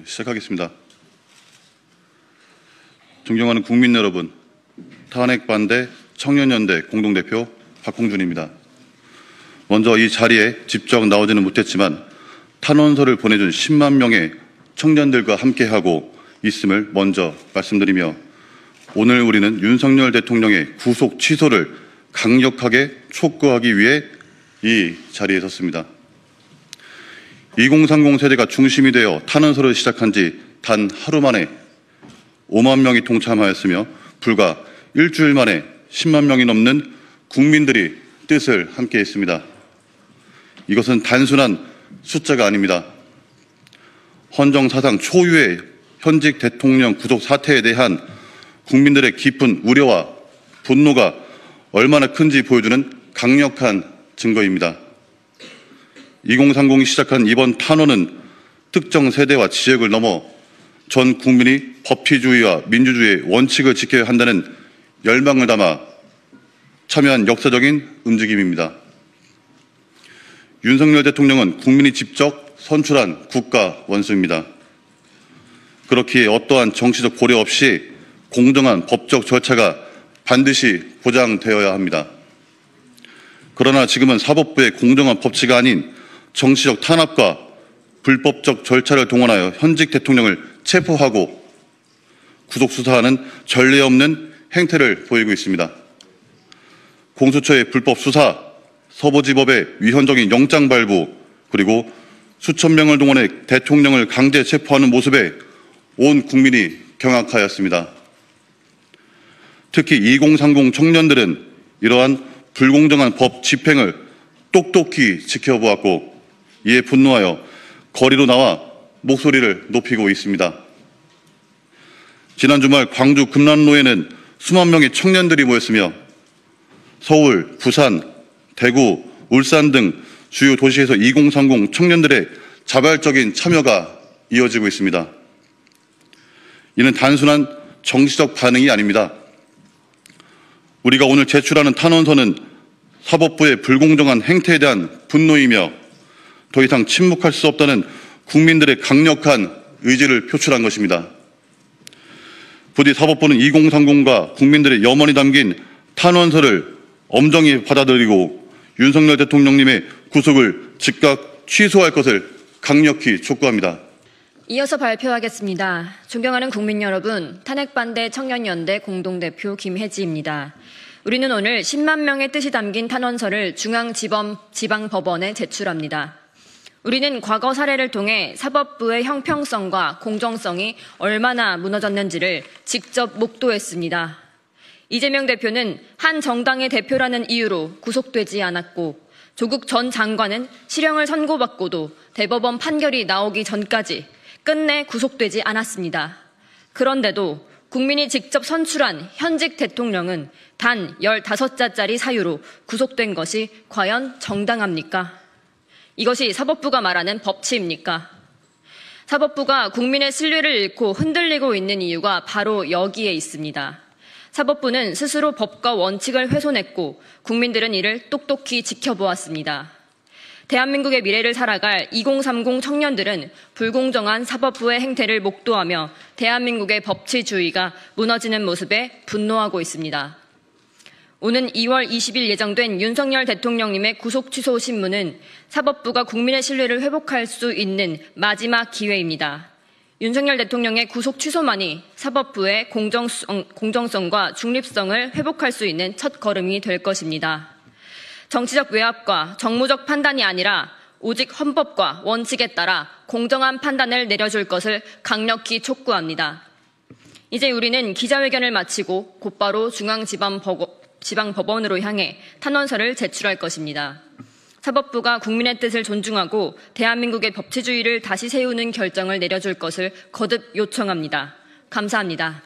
시작하겠습니다. 존경하는 국민 여러분, 탄핵 반대 청년연대 공동대표 박홍준입니다. 먼저 이 자리에 직접 나오지는 못했지만 탄원서를 보내준 10만 명의 청년들과 함께하고 있음을 먼저 말씀드리며, 오늘 우리는 윤석열 대통령의 구속 취소를 강력하게 촉구하기 위해 이 자리에 섰습니다. 2030 세대가 중심이 되어 탄원서를 시작한 지 단 하루 만에 5만 명이 동참하였으며, 불과 일주일 만에 10만 명이 넘는 국민들이 뜻을 함께했습니다. 이것은 단순한 숫자가 아닙니다. 헌정사상 초유의 현직 대통령 구속 사태에 대한 국민들의 깊은 우려와 분노가 얼마나 큰지 보여주는 강력한 증거입니다. 2030이 시작한 이번 탄원은 특정 세대와 지역을 넘어 전 국민이 법치주의와 민주주의의 원칙을 지켜야 한다는 열망을 담아 참여한 역사적인 움직임입니다. 윤석열 대통령은 국민이 직접 선출한 국가 원수입니다. 그렇기에 어떠한 정치적 고려 없이 공정한 법적 절차가 반드시 보장되어야 합니다. 그러나 지금은 사법부의 공정한 법치가 아닌 정치적 탄압과 불법적 절차를 동원하여 현직 대통령을 체포하고 구속수사하는 전례 없는 행태를 보이고 있습니다. 공수처의 불법 수사, 서부지법의 위헌적인 영장 발부, 그리고 수천 명을 동원해 대통령을 강제 체포하는 모습에 온 국민이 경악하였습니다. 특히 2030 청년들은 이러한 불공정한 법 집행을 똑똑히 지켜보았고, 이에 분노하여 거리로 나와 목소리를 높이고 있습니다. 지난 주말 광주 금남로에는 수만 명의 청년들이 모였으며, 서울, 부산, 대구, 울산 등 주요 도시에서 2030 청년들의 자발적인 참여가 이어지고 있습니다. 이는 단순한 정치적 반응이 아닙니다. 우리가 오늘 제출하는 탄원서는 사법부의 불공정한 행태에 대한 분노이며, 더 이상 침묵할 수 없다는 국민들의 강력한 의지를 표출한 것입니다. 부디 사법부는 2030과 국민들의 염원이 담긴 탄원서를 엄정히 받아들이고 윤석열 대통령님의 구속을 즉각 취소할 것을 강력히 촉구합니다. 이어서 발표하겠습니다. 존경하는 국민 여러분, 탄핵반대 청년연대 공동대표 김혜지입니다. 우리는 오늘 10만 명의 뜻이 담긴 탄원서를 중앙지방법원에 제출합니다. 우리는 과거 사례를 통해 사법부의 형평성과 공정성이 얼마나 무너졌는지를 직접 목도했습니다. 이재명 대표는 한 정당의 대표라는 이유로 구속되지 않았고, 조국 전 장관은 실형을 선고받고도 대법원 판결이 나오기 전까지 끝내 구속되지 않았습니다. 그런데도 국민이 직접 선출한 현직 대통령은 단 15자짜리 사유로 구속된 것이 과연 정당합니까? 이것이 사법부가 말하는 법치입니까? 사법부가 국민의 신뢰를 잃고 흔들리고 있는 이유가 바로 여기에 있습니다. 사법부는 스스로 법과 원칙을 훼손했고, 국민들은 이를 똑똑히 지켜보았습니다. 대한민국의 미래를 살아갈 2030 청년들은 불공정한 사법부의 행태를 목도하며 대한민국의 법치주의가 무너지는 모습에 분노하고 있습니다. 오는 2월 20일 예정된 윤석열 대통령님의 구속 취소 신문은 사법부가 국민의 신뢰를 회복할 수 있는 마지막 기회입니다. 윤석열 대통령의 구속 취소만이 사법부의 공정성과 중립성을 회복할 수 있는 첫 걸음이 될 것입니다. 정치적 외압과 정무적 판단이 아니라 오직 헌법과 원칙에 따라 공정한 판단을 내려줄 것을 강력히 촉구합니다. 이제 우리는 기자회견을 마치고 곧바로 중앙지방법원으로 향해 탄원서를 제출할 것입니다. 사법부가 국민의 뜻을 존중하고 대한민국의 법치주의를 다시 세우는 결정을 내려줄 것을 거듭 요청합니다. 감사합니다.